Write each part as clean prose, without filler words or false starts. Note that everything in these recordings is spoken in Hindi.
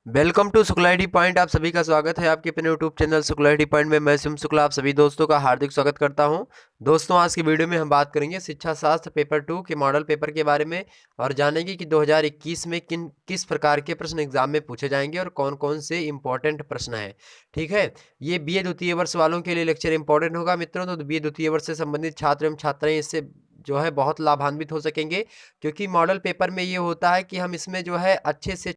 Welcome to शुक्लाइटी point. आप सभी का स्वागत है आपके अपने यूट्यूब चैनल शुक्लाइटी पॉइंट में। मैं शिव शुक्ला आप सभी दोस्तों का हार्दिक स्वागत करता हूं। दोस्तों, आज की वीडियो में हम बात करेंगे शिक्षा शास्त्र पेपर 2 के मॉडल पेपर के बारे में और जानेंगे कि 2021 में किस प्रकार के प्रश्न एग्जाम में पूछे जाएंगे और कौन कौन से इंपॉर्टेंट प्रश्न हैं। ठीक है, ये बीए द्वितीय वर्ष वालों के लिए लेक्चर इंपॉर्टेंट होगा मित्रों। तो बीए द्वितीय वर्ष से संबंधित छात्र एवं छात्राएं इससे जो है बहुत लाभान्वित हो सकेंगे, क्योंकि मॉडल पेपर में ये होता है कि हम इसमें जो है अच्छे से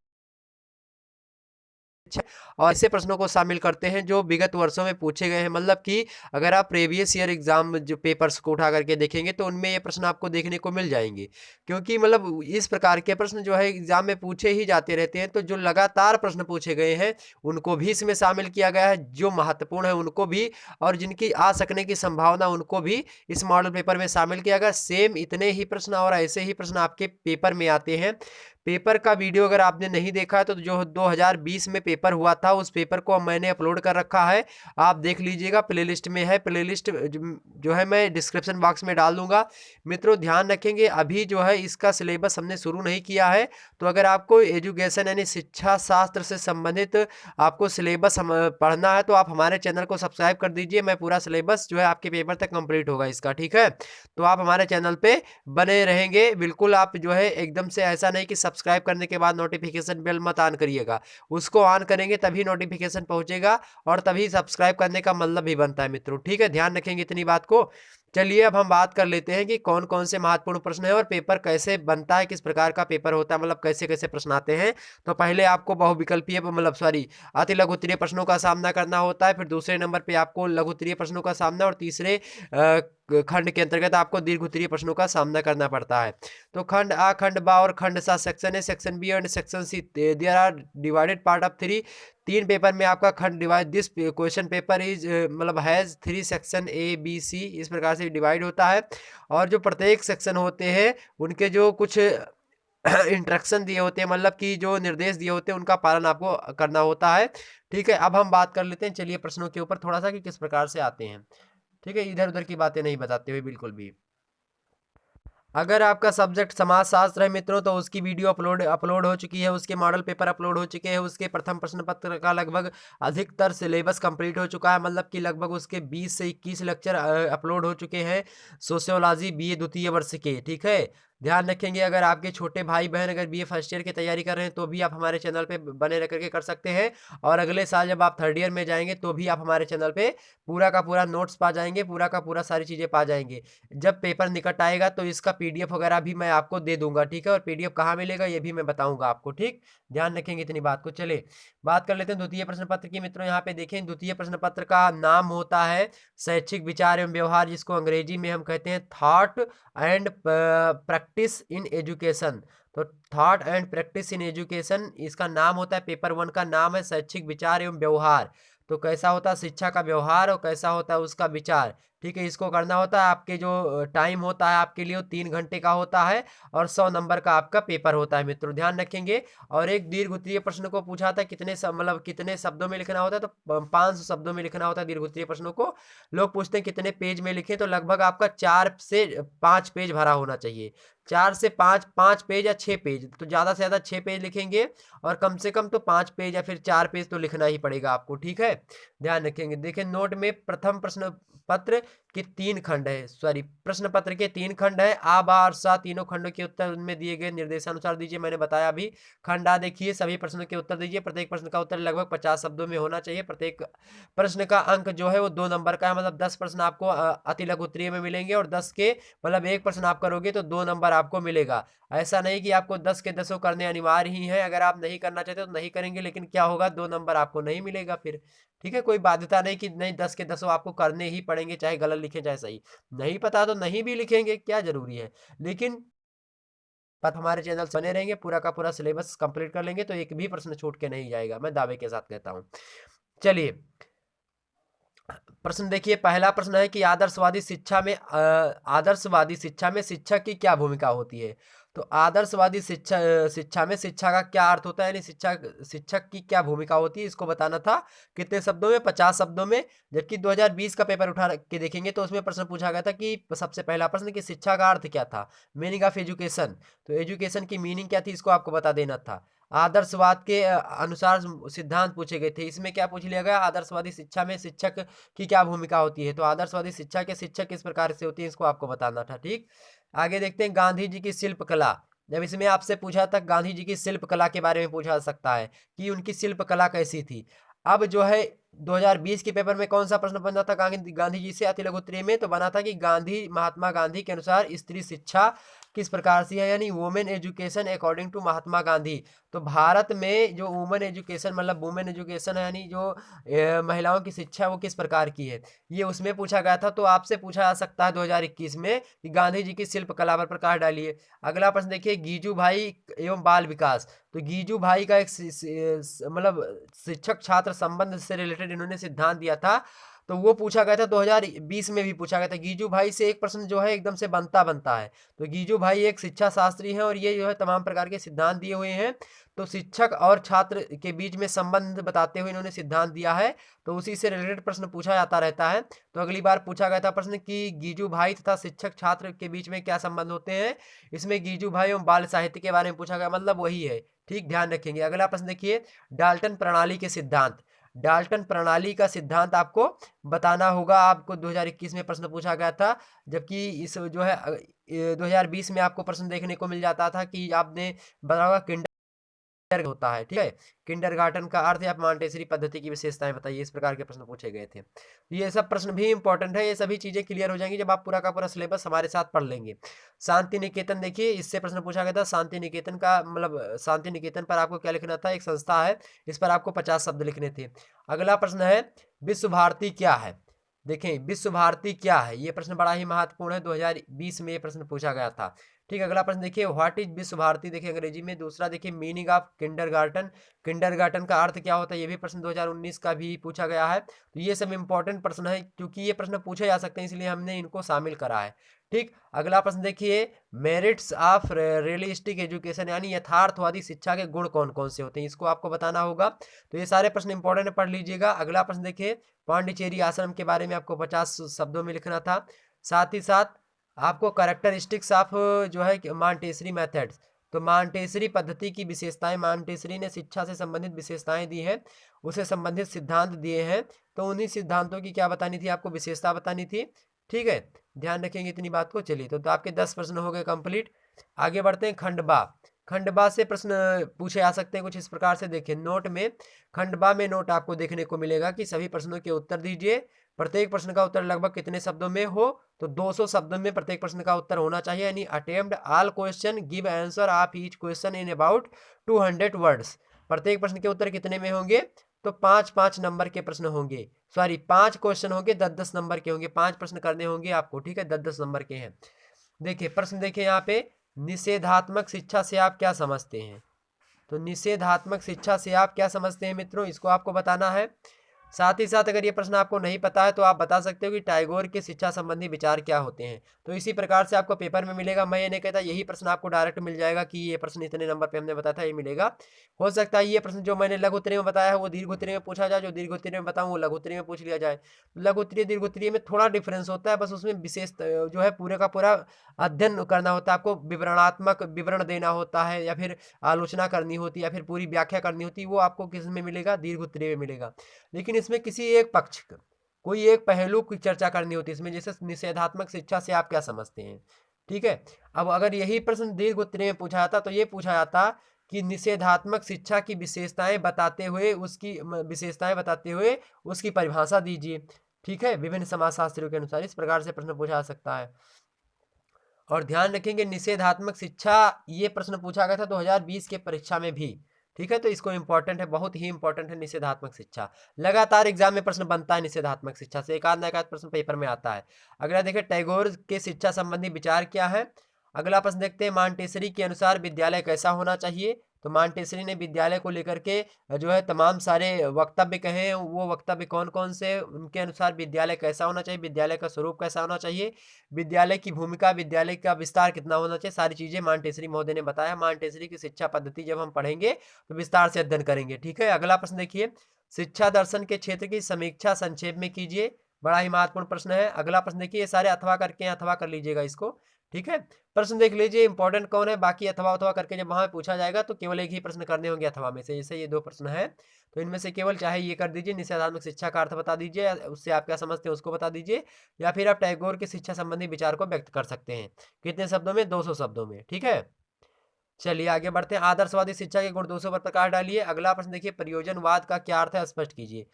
और ऐसे प्रश्नों को शामिल करते हैं जो विगत वर्षों में पूछे गए हैं। मतलब कि अगर आप प्रीवियस ईयर एग्जाम जो पेपर्स को उठा करके देखेंगे तो उनमें ये प्रश्न आपको देखने को मिल जाएंगे, क्योंकि मतलब इस प्रकार के प्रश्न जो है एग्जाम में पूछे ही जाते रहते हैं। तो जो लगातार प्रश्न पूछे गए हैं उनको भी इसमें शामिल किया गया है, जो महत्वपूर्ण है उनको भी, और जिनकी आ सकने की संभावना उनको भी इस मॉडल पेपर में शामिल किया गया। सेम इतने ही प्रश्न और ऐसे ही प्रश्न आपके पेपर में आते हैं। पेपर का वीडियो अगर आपने नहीं देखा है तो जो 2020 में पेपर हुआ था उस पेपर को मैंने अपलोड कर रखा है, आप देख लीजिएगा। प्लेलिस्ट में है, प्लेलिस्ट जो है मैं डिस्क्रिप्शन बॉक्स में डाल दूंगा। मित्रों, ध्यान रखेंगे अभी जो है इसका सिलेबस हमने शुरू नहीं किया है। तो अगर आपको एजुकेशन यानी शिक्षा शास्त्र से संबंधित आपको सिलेबस पढ़ना है तो आप हमारे चैनल को सब्सक्राइब कर दीजिए। मैं पूरा सिलेबस जो है आपके पेपर तक कंप्लीट होगा इसका। ठीक है, तो आप हमारे चैनल पे बने रहेंगे बिल्कुल। आप जो है एकदम से ऐसा नहीं कि सब्सक्राइब करने के बाद नोटिफिकेशन बेल मत ऑन करिएगा, उसको ऑन करेंगे तभी नोटिफिकेशन पहुंचेगा और तभी सब्सक्राइब करने का मतलब भी बनता है मित्रों। ठीक है, ध्यान रखेंगे इतनी बात को। चलिए अब हम बात कर लेते हैं कि कौन कौन से महत्वपूर्ण प्रश्न है और पेपर कैसे बनता है, किस प्रकार का पेपर होता है, मतलब कैसे कैसे प्रश्न आते हैं। तो पहले आपको बहुविकल्पीय मतलब सॉरी अति लघु उत्तरीय प्रश्नों का सामना करना होता है, फिर दूसरे नंबर पे आपको लघु उत्तरीय प्रश्नों का सामना, और तीसरे खंड के अंतर्गत आपको दीर्घ उत्तरीय प्रश्नों का सामना करना पड़ता है। तो खंड आ, खंड बा और खंड सा, section A, section B and section C, there are divided part of 3। तीन पेपर में आपका खंड divide, this question paper is मतलब has 3 section A B C, इस प्रकार से डिवाइड होता है। और जो प्रत्येक सेक्शन होते हैं उनके जो कुछ इंस्ट्रक्शन दिए होते हैं, मतलब कि जो निर्देश दिए होते हैं उनका पालन आपको करना होता है। ठीक है, अब हम बात कर लेते हैं चलिए प्रश्नों के ऊपर थोड़ा सा कि किस प्रकार से आते हैं। ठीक है, इधर उधर की बातें नहीं बताते हुए बिल्कुल भी। अगर आपका सब्जेक्ट समाजशास्त्र है मित्रों तो उसकी वीडियो अपलोड हो चुकी है, उसके मॉडल पेपर अपलोड हो चुके हैं, उसके प्रथम प्रश्न पत्र का लगभग अधिकतर सिलेबस कंप्लीट हो चुका है, मतलब कि लगभग उसके 20 से 21 लेक्चर अपलोड हो चुके हैं सोशियोलॉजी बीए द्वितीय वर्ष के। ठीक है, ध्यान रखेंगे अगर आपके छोटे भाई बहन अगर बीए फर्स्ट ईयर की तैयारी कर रहे हैं तो भी आप हमारे चैनल पे बने रह करके कर सकते हैं। और अगले साल जब आप थर्ड ईयर में जाएंगे तो भी आप हमारे चैनल पे पूरा का पूरा नोट्स पा जाएंगे, पूरा का पूरा सारी चीज़ें पा जाएंगे। जब पेपर निकट आएगा तो इसका पीडीएफ वगैरह भी मैं आपको दे दूंगा। ठीक है, और पीडीएफ कहाँ मिलेगा ये भी मैं बताऊंगा आपको। ठीक, ध्यान रखेंगे इतनी बात को। चले बात कर लेते हैं द्वितीय प्रश्न पत्र की। मित्रों यहाँ पे देखें, द्वितीय प्रश्न पत्र का नाम होता है शैक्षिक विचार एवं व्यवहार, जिसको अंग्रेजी में हम कहते हैं thought and practice in education. तो thought and practice in education इसका नाम होता है। पेपर 1 का नाम है शैक्षिक विचार एवं व्यवहार। तो कैसा होता है शिक्षा का व्यवहार और कैसा होता है उसका विचार। ठीक है, इसको करना होता है। आपके जो टाइम होता है आपके लिए वो 3 घंटे का होता है और 100 नंबर का आपका पेपर होता है मित्रों, ध्यान रखेंगे। और एक दीर्घ उत्तरीय प्रश्न को पूछा था कितने मतलब कितने शब्दों में लिखना होता है, तो 500 शब्दों में लिखना होता है दीर्घ उत्तरीय प्रश्नों को। लोग पूछते हैं कितने पेज में लिखे, तो लगभग आपका 4 से 5 पेज भरा होना चाहिए। 4 से 5, 5 पेज या 6 पेज, तो ज़्यादा से ज़्यादा 6 पेज लिखेंगे और कम से कम तो 5 पेज या फिर 4 पेज तो लिखना ही पड़ेगा आपको। ठीक है, ध्यान रखेंगे। देखिए नोट में प्रथम प्रश्न पत्र के 3 खंड है, सॉरी प्रश्न पत्र के 3 खंड है। आ बा और सा तीनों खंडों के उत्तर उनमें दिए गए निर्देशानुसार दीजिए। मैंने बताया अभी। खंड आ देखिए, सभी प्रश्नों के उत्तर दीजिए। प्रत्येक प्रश्न का उत्तर लगभग 50 शब्दों में होना चाहिए। प्रत्येक प्रश्न का अंक जो है वो 2 नंबर का है, मतलब 10 प्रश्न आपको अति लघु उत्तरीय में मिलेंगे और 10 के मतलब एक प्रश्न आप करोगे तो 2 नंबर आपको मिलेगा। ऐसा नहीं कि आपको 10 के 10 करने अनिवार्य ही है, अगर आप नहीं करना चाहते तो नहीं करेंगे, लेकिन क्या होगा 2 नंबर आपको नहीं मिलेगा फिर। ठीक है, कोई बाध्यता नहीं कि नहीं 10 के 10 आपको करने ही पड़ेंगे, चाहे गलत लिखें चाहे सही। नहीं पता तो नहीं भी लिखेंगे, क्या जरूरी है। लेकिन पर हमारे चैनल से बने रहेंगे, पूरा का पूरा सिलेबस कंप्लीट कर लेंगे तो एक भी प्रश्न छूट के नहीं जाएगा, मैं दावे के साथ कहता हूँ। चलिए प्रश्न देखिए, पहला प्रश्न है कि आदर्शवादी शिक्षा में शिक्षक की क्या भूमिका होती है। तो आदर्शवादी शिक्षा शिक्षा में शिक्षा का क्या अर्थ होता है, यानी शिक्षक की क्या भूमिका होती है, इसको बताना था। कितने शब्दों में, 50 शब्दों में। जबकि 2020 का पेपर उठा के देखेंगे तो उसमें प्रश्न पूछा गया था कि सबसे पहला प्रश्न कि शिक्षा का अर्थ क्या था, मीनिंग ऑफ एजुकेशन। तो एजुकेशन की मीनिंग क्या थी इसको आपको बता देना था। आदर्शवाद के अनुसार सिद्धांत पूछे गए थे। इसमें क्या पूछ लिया गया, आदर्शवादी शिक्षा में शिक्षक की क्या भूमिका होती है, तो आदर्शवादी शिक्षा के शिक्षक किस प्रकार से होती है, इसको आपको बताना था। ठीक, आगे देखते हैं गांधी जी की शिल्प कला। जब इसमें आपसे पूछा था गांधी जी की शिल्प कला के बारे में पूछा जा सकता है कि उनकी शिल्प कला कैसी थी। अब जो है 2020 के पेपर में कौन सा प्रश्न बना था गांधी जी से अति लघु उत्तरीय में, तो बना था कि महात्मा गांधी के अनुसार स्त्री शिक्षा किस प्रकार से है, यानी women education according to Mahatma Gandhi. तो भारत में जो वुमेन एजुकेशन मतलब वुमेन एजुकेशन है, यानी जो महिलाओं की शिक्षा है वो किस प्रकार की है, ये उसमें पूछा गया था। तो आपसे पूछा जा सकता है 2021 में कि गांधी जी की शिल्प कला पर प्रकाश डालिए। अगला प्रश्न देखिए, गीजू भाई एवं बाल विकास। तो गीजू भाई का एक मतलब शिक्षक छात्र संबंध से रिलेटेड इन्होंने सिद्धांत दिया था, तो वो पूछा गया था 2020 में भी पूछा गया था। गीजू भाई से एक प्रश्न जो है एकदम से बनता है। तो गीजू भाई एक शिक्षा शास्त्री हैं और ये जो है तमाम प्रकार के सिद्धांत दिए हुए हैं। तो शिक्षक और छात्र के बीच में संबंध बताते हुए इन्होंने सिद्धांत दिया है, तो उसी से रिलेटेड प्रश्न पूछा जाता रहता है। तो अगली बार पूछा गया था प्रश्न कि गीजू भाई तथा शिक्षक छात्र के बीच में क्या संबंध होते हैं, इसमें गीजू भाई एवं बाल साहित्य के बारे में पूछा गया, मतलब वही है। ठीक, ध्यान रखेंगे। अगला प्रश्न देखिए, डाल्टन प्रणाली के सिद्धांत। डाल्टन प्रणाली का सिद्धांत आपको बताना होगा, आपको 2021 में प्रश्न पूछा गया था। जबकि इस जो है 2020 में आपको प्रश्न देखने को मिल जाता था कि आपने बताया होगा किंडर होता है। ठीक है, किंडरगार्टन का अर्थ या मॉन्टेसरी पद्धति की विशेषताएं बताइए, इस प्रकार के प्रश्न पूछे गए थे। ये सब प्रश्न भी इंपॉर्टेंट है, ये सभी चीजें क्लियर हो जाएंगी जब आप पूरा का पूरा सिलेबस हमारे साथ पढ़ लेंगे। शांति निकेतन देखिए, इससे प्रश्न पूछा गया था। शांति निकेतन का मतलब शांति निकेतन पर आपको क्या लिखना था, एक संस्था है, इस पर आपको 50 शब्द लिखने थे। अगला प्रश्न है, विश्व भारती क्या है। देखें, विश्व भारती क्या है, ये प्रश्न बड़ा ही महत्वपूर्ण है, 2020 में ये प्रश्न पूछा गया था। ठीक, अगला प्रश्न देखिए, व्हाट इज विश्व भारती, देखिए अंग्रेजी में। दूसरा देखिए, मीनिंग ऑफ किंडरगार्टन, किंडरगार्टन का अर्थ क्या होता है, ये भी प्रश्न 2019 का भी पूछा गया है। तो ये सब इंपॉर्टेंट प्रश्न है, क्योंकि ये प्रश्न पूछे जा सकते हैं, इसलिए हमने इनको शामिल करा है। ठीक, अगला प्रश्न देखिए, मेरिट्स ऑफ रियलिस्टिक एजुकेशन, यानी यथार्थवादी शिक्षा के गुण कौन कौन से होते हैं, इसको आपको बताना होगा। तो ये सारे प्रश्न इंपॉर्टेंट है, पढ़ लीजिएगा। अगला प्रश्न देखिए, पांडिचेरी आश्रम के बारे में आपको 50 शब्दों में लिखना था। साथ ही साथ आपको कैरेक्टरिस्टिक्स ऑफ जो है मॉन्टेसरी मेथड्स, तो मॉन्टेसरी पद्धति की विशेषताएं, मॉन्टेसरी ने शिक्षा से संबंधित विशेषताएं दी हैं, उसे संबंधित सिद्धांत दिए हैं, तो उन्हीं सिद्धांतों की क्या बतानी थी, आपको विशेषता बतानी थी। ठीक है, ध्यान रखेंगे इतनी बात को। चलिए, तो आपके 10 प्रश्न हो गए कंप्लीट। आगे बढ़ते हैं, खंडबा। खंडबा से प्रश्न पूछे जा सकते हैं कुछ इस प्रकार से। देखिए, नोट में, खंडबा में नोट आपको देखने को मिलेगा कि सभी प्रश्नों के उत्तर दीजिए। प्रत्येक प्रश्न का उत्तर लगभग कितने शब्दों में हो, तो 200 शब्दों में प्रत्येक प्रश्न का उत्तर होना चाहिए, यानी attempt all question, give answer of each question in about 200 words. प्रत्येक प्रश्न के उत्तर कितने में होंगे, तो 5-5 नंबर के प्रश्न होंगे, सॉरी 5 क्वेश्चन होंगे, 10-10 नंबर के होंगे, 5 प्रश्न करने होंगे आपको। ठीक है, 10-10 नंबर के हैं। देखिए प्रश्न, देखिए यहाँ पे, निषेधात्मक शिक्षा से आप क्या समझते हैं, तो निषेधात्मक शिक्षा से आप क्या समझते हैं मित्रों, इसको आपको बताना है। साथ ही साथ अगर ये प्रश्न आपको नहीं पता है तो आप बता सकते हो कि टैगोर के शिक्षा संबंधी विचार क्या होते हैं। तो इसी प्रकार से आपको पेपर में मिलेगा। मैं ये नहीं कहता यही प्रश्न आपको डायरेक्ट मिल जाएगा कि ये प्रश्न इतने नंबर पे हमने बताया था, ये मिलेगा। हो सकता है ये प्रश्न जो मैंने लघु उत्तरीय में बताया है वो दीर्घ उत्तरीय में पूछा जाए, जो दीर्घ उत्तरीय में बताऊँ वो लघु उत्तरीय में पूछ लिया जाए। लघु उत्तरीय दीर्घ उत्तरीय में थोड़ा डिफरेंस होता है, बस उसमें विशेष जो है पूरे का पूरा अध्ययन करना होता है, आपको विवरणात्मक विवरण देना होता है, या फिर आलोचना करनी होती है, या फिर पूरी व्याख्या करनी होती है, वो आपको किस में मिलेगा, दीर्घ उत्तरीय में मिलेगा। लेकिन इसमें किसी एक पक्ष कोई एक पहलू की चर्चा करनी होती है इसमें, जैसे निषेधात्मक शिक्षा से आप क्या समझते हैं। ठीक है, अब अगर यही प्रश्न दीर्घ उत्तरीय में पूछा जाता तो ये पूछा जाता कि निषेधात्मक शिक्षा की विशेषताएं बताते हुए उसकी परिभाषा दीजिए। ठीक है, विभिन्न समाजशास्त्रियों के अनुसार इस प्रकार से प्रश्न पूछा जा सकता है। और ध्यान रखेंगे, निषेधात्मक शिक्षा ये प्रश्न पूछा गया था 2020 के परीक्षा में भी। ठीक है, तो इसको इंपॉर्टेंट है, बहुत ही इंपॉर्टेंट है निषेधात्मक शिक्षा। लगातार एग्जाम में प्रश्न बनता है निषेधात्मक शिक्षा से, एक आध प्रश्न पेपर में आता है। अगला देखिए, टैगोर के शिक्षा संबंधी विचार क्या है। अगला प्रश्न देखते हैं, मॉन्टेसरी के अनुसार विद्यालय कैसा होना चाहिए। तो मॉन्टेसरी ने विद्यालय को लेकर के जो है तमाम सारे वक्तव्य कहे हैं, वो वक्तव्य कौन कौन से, उनके अनुसार विद्यालय कैसा होना चाहिए, विद्यालय का स्वरूप कैसा होना चाहिए, विद्यालय की भूमिका, विद्यालय का विस्तार कितना होना चाहिए, सारी चीजें मॉन्टेसरी महोदय ने बताया। मॉन्टेसरी की शिक्षा पद्धति जब हम पढ़ेंगे तो विस्तार से अध्ययन करेंगे। ठीक है, अगला प्रश्न देखिए, शिक्षा दर्शन के क्षेत्र की समीक्षा संक्षेप में कीजिए। बड़ा ही महत्वपूर्ण प्रश्न है। अगला प्रश्न देखिए, ये सारे अथवा करके अथवा कर लीजिएगा इसको। ठीक है, प्रश्न देख लीजिए इंपॉर्टेंट कौन है, बाकी अथवा अथवा करके जब वहां पूछा जाएगा तो केवल एक ही प्रश्न करने होंगे अथवा में से। जैसे ये 2 प्रश्न है तो इनमें से केवल चाहे ये कर दीजिए, निषेधात्मक शिक्षा का अर्थ बता दीजिए, उससे आप क्या समझते हैं उसको बता दीजिए, या फिर आप टैगोर के शिक्षा संबंधी विचार को व्यक्त कर सकते हैं। कितने शब्दों में? 200 शब्दों में। ठीक है, चलिए आगे बढ़ते हैं। आदर्शवादी शिक्षा के गुण 200 पर प्रकाश डालिए। अगला प्रश्न देखिए, प्रयोजनवाद का क्या अर्थ है स्पष्ट कीजिए।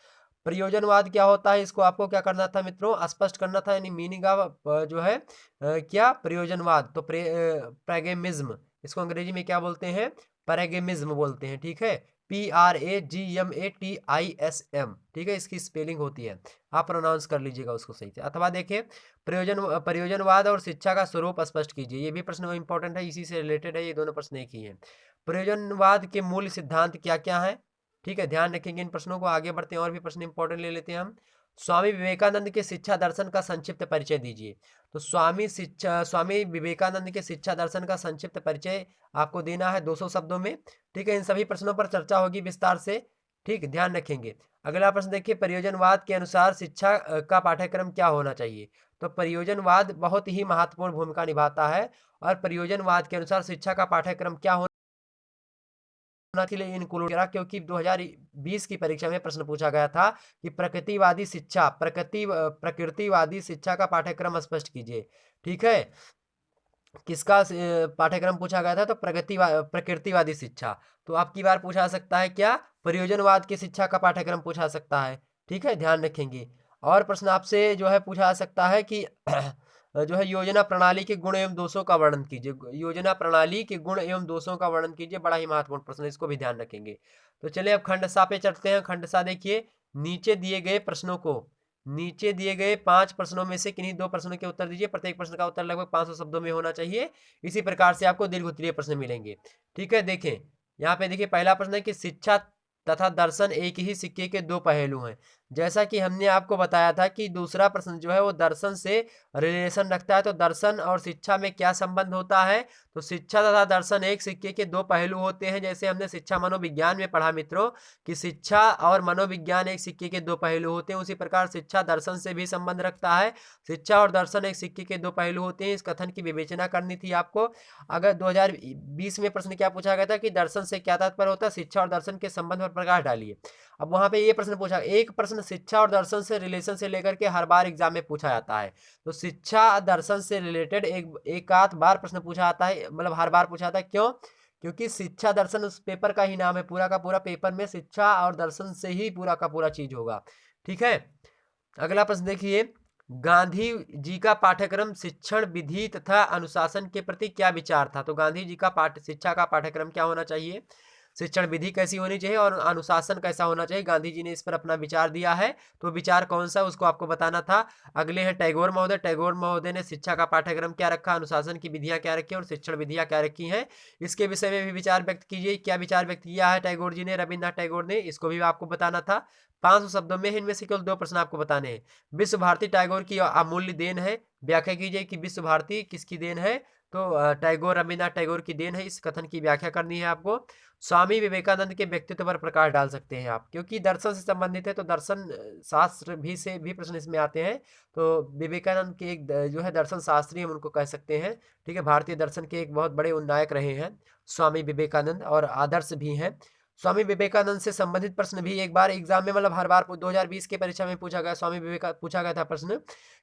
प्रयोजनवाद क्या होता है, इसको आपको क्या करना था मित्रों, स्पष्ट करना था, यानी मीनिंग ऑफ जो है क्या प्रयोजनवाद, तो प्रैगेमिज्म, इसको अंग्रेजी में क्या बोलते हैं, प्रैगेमिज्म बोलते हैं। ठीक है, PRAGMATISM, ठीक है, इसकी स्पेलिंग होती है, आप प्रोनाउंस कर लीजिएगा उसको सही से। अथवा देखिए, प्रयोजनवाद और शिक्षा का स्वरूप स्पष्ट कीजिए, ये भी प्रश्न इंपॉर्टेंट है, इसी से रिलेटेड है, ये दोनों प्रश्न एक ही है। प्रयोजनवाद के मूल सिद्धांत क्या क्या है, ठीक है, ध्यान रखेंगे इन प्रश्नों को। आगे बढ़ते हैं, और भी प्रश्न इंपॉर्टेंट ले लेते हैं हम। स्वामी विवेकानंद के शिक्षा दर्शन का संक्षिप्त परिचय दीजिए। तो स्वामी विवेकानंद के शिक्षा दर्शन का संक्षिप्त परिचय आपको देना है 200 शब्दों में। ठीक है, इन सभी प्रश्नों पर चर्चा होगी विस्तार से, ठीक, ध्यान रखेंगे। अगला प्रश्न देखिए, प्रयोजनवाद के अनुसार शिक्षा का पाठ्यक्रम क्या होना चाहिए। तो प्रयोजनवाद बहुत ही महत्वपूर्ण भूमिका निभाता है, और प्रयोजनवाद के अनुसार शिक्षा का पाठ्यक्रम क्या होना के लिए इंक्लूड करा, क्योंकि 2020 की परीक्षा में प्रश्न पूछा गया था कि प्रकृतिवादी शिक्षा का पाठ्यक्रम स्पष्ट कीजिए। ठीक है, किसका पाठ्यक्रम पूछा गया था, तो प्रकृतिवादी शिक्षा। तो आपकी बार पूछा सकता है क्या, प्रयोजनवाद की शिक्षा का पाठ्यक्रम पूछा सकता है। ठीक है, ध्यान रखेंगे। और प्रश्न आपसे जो है पूछा सकता है कि जो है योजना प्रणाली के गुण एवं दोषों का वर्णन कीजिए। योजना प्रणाली के गुण एवं दोषों का वर्णन कीजिए, बड़ा ही महत्वपूर्ण प्रश्न है, इसको भी ध्यान रखेंगे। तो चलिए अब खंडसा पे चढ़ते हैं। खंडसा देखिए, नीचे दिए गए प्रश्नों को, नीचे दिए गए 5 प्रश्नों में से किन्हीं 2 प्रश्नों के उत्तर दीजिए। प्रत्येक प्रश्न का उत्तर लगभग 500 शब्दों में होना चाहिए। इसी प्रकार से आपको दीर्घ उत्तरीय प्रश्न मिलेंगे। ठीक है, देखें यहाँ पे देखिए, पहला प्रश्न है कि शिक्षा तथा दर्शन एक ही सिक्के के 2 पहलू हैं। जैसा कि हमने आपको बताया था कि दूसरा प्रश्न जो है वो दर्शन से रिलेशन रखता है, तो दर्शन और शिक्षा में क्या संबंध होता है, तो शिक्षा तथा दर्शन एक सिक्के के 2 पहलू होते हैं। जैसे हमने शिक्षा मनोविज्ञान में पढ़ा मित्रों कि शिक्षा और मनोविज्ञान एक सिक्के के 2 पहलू होते हैं, उसी प्रकार शिक्षा दर्शन से भी संबंध रखता है। शिक्षा और दर्शन एक सिक्के के 2 पहलू होते हैं, इस कथन की विवेचना करनी थी आपको। अगर 2020 में प्रश्न क्या पूछा गया था कि दर्शन से क्या तात्पर्य होता है, शिक्षा और दर्शन के संबंध पर प्रकाश डालिए। अब वहां पे ये प्रश्न पूछा, एक प्रश्न शिक्षा और दर्शन से रिलेशन से लेकर के हर बार एग्जाम में पूछा जाता है। तो शिक्षा दर्शन से रिलेटेड एक आध बार प्रश्न पूछा जाता है, मतलब हर बार पूछा जाता है। क्यों? क्योंकि शिक्षा दर्शन उस पेपर का ही नाम है, पूरा का पूरा पेपर में शिक्षा और दर्शन से ही पूरा का पूरा चीज होगा। ठीक है, अगला प्रश्न देखिए, गांधी जी का पाठ्यक्रम शिक्षण विधि तथा अनुशासन के प्रति क्या विचार था। तो गांधी जी का शिक्षा का पाठ्यक्रम क्या होना चाहिए, शिक्षण विधि कैसी होनी चाहिए और अनुशासन कैसा होना चाहिए, गांधी जी ने इस पर अपना विचार दिया है। तो विचार कौन सा उसको आपको बताना था। अगले हैं टैगोर महोदय। टैगोर महोदय ने शिक्षा का पाठ्यक्रम क्या रखा, अनुशासन की विधियां क्या रखी और शिक्षण विधियां क्या रखी हैं, इसके विषय में भी विचार व्यक्त कीजिए। क्या विचार व्यक्त किया है टैगोर जी ने, रविन्द्रनाथ टैगोर ने, इसको भी आपको बताना था। 500 शब्दों में इनमें से केवल 2 प्रश्न आपको बताने हैं। विश्व भारती टैगोर की अमूल्य देन है, व्याख्या कीजिए कि विश्व भारती किसकी देन है। तो टैगोर, रविन्द्रनाथ टैगोर की देन है, इस कथन की व्याख्या करनी है आपको। स्वामी विवेकानंद के व्यक्तित्व पर प्रकाश डाल सकते हैं आप, क्योंकि दर्शन से संबंधित है, तो दर्शन शास्त्र भी से भी प्रश्न इसमें आते हैं। तो विवेकानंद के एक जो है दर्शन शास्त्री हम उनको कह सकते हैं। ठीक है, भारतीय दर्शन के एक बहुत बड़े उन्नायक रहे हैं स्वामी विवेकानंद, और आदर्श भी हैं। स्वामी विवेकानंद से संबंधित प्रश्न भी एक बार एग्जाम में, मतलब हर बार 2020 के परीक्षा में पूछा गया, पूछा गया था प्रश्न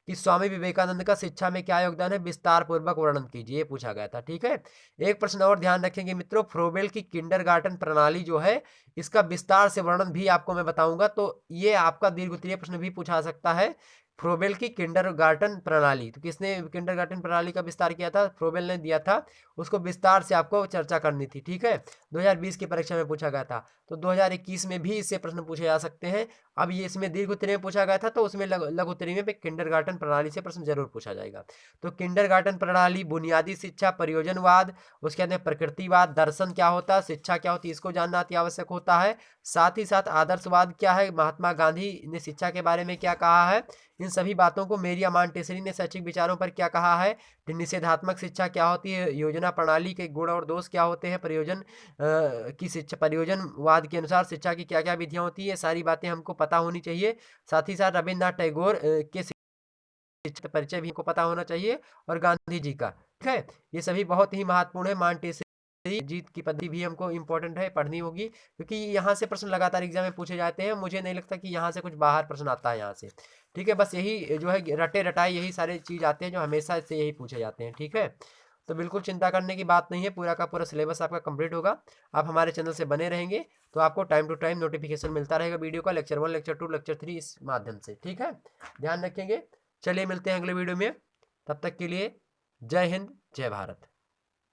कि स्वामी विवेकानंद का शिक्षा में क्या योगदान है, विस्तार पूर्वक वर्णन कीजिए, ये पूछा गया था। ठीक है, एक प्रश्न और ध्यान रखेंगे मित्रों, फ्रोबेल की किंडरगार्टन प्रणाली जो है, इसका विस्तार से वर्णन भी आपको मैं बताऊंगा। तो ये आपका दीर्घ उत्तरीय प्रश्न भी पूछा सकता है, फ्रोबेल की किंडरगार्टन प्रणाली। तो किसने किंडरगार्टन प्रणाली का विस्तार किया था, फ्रोबेल ने दिया था, उसको विस्तार से आपको चर्चा करनी थी। ठीक है, 2020 की परीक्षा में पूछा गया था। तो 2021 में भी इससे प्रश्न पूछे जा सकते हैं। अब ये इसमें दीर्घ उत्तरीय में पूछा गया था, तो उसमें लघु उत्तरीय में किंडरगार्टन प्रणाली से प्रश्न जरूर पूछा जाएगा। तो किंडरगार्टन प्रणाली, बुनियादी शिक्षा, प्रयोजनवाद, उसके अंदर प्रकृतिवाद, दर्शन क्या होता है, शिक्षा क्या होती है, इसको जानना अति आवश्यक होता है। साथ ही साथ आदर्शवाद क्या है, महात्मा गांधी ने शिक्षा के बारे में क्या कहा है, इन सभी बातों को मेरिया मॉन्टेसरी ने शैक्षिक विचारों पर क्या कहा है, निषेधात्मक शिक्षा क्या होती है, योजना प्रणाली के गुण और दोष क्या होते हैं, की शिक्षा, प्रयोजनवाद के अनुसार शिक्षा की क्या क्या विधियां होती है, सारी बातें हमको पता होनी चाहिए। साथ ही साथ रविन्द्रनाथ टैगोर के शिक्षा परिचय भी हमको पता होना चाहिए, और गांधी जी का। है। ये सभी बहुत ही महत्वपूर्ण है। मांटेसरी जीत की पद्धति भी हमको इम्पोर्टेंट है, पढ़नी होगी, क्योंकि यहाँ से प्रश्न लगातार एग्जाम में पूछे जाते हैं। मुझे नहीं लगता कि यहाँ से कुछ बाहर प्रश्न आता है यहाँ से। ठीक है, बस यही जो है रटे रटाए यही सारे चीज़ आते हैं जो हमेशा से यही पूछे जाते हैं। ठीक है, तो बिल्कुल चिंता करने की बात नहीं है, पूरा का पूरा सिलेबस आपका कंप्लीट होगा। आप हमारे चैनल से बने रहेंगे तो आपको टाइम टू टाइम नोटिफिकेशन मिलता रहेगा वीडियो का, लेक्चर 1, लेक्चर 2, लेक्चर 3 इस माध्यम से। ठीक है, ध्यान रखेंगे। चलिए मिलते हैं अगले वीडियो में, तब तक के लिए जय हिंद, जय भारत।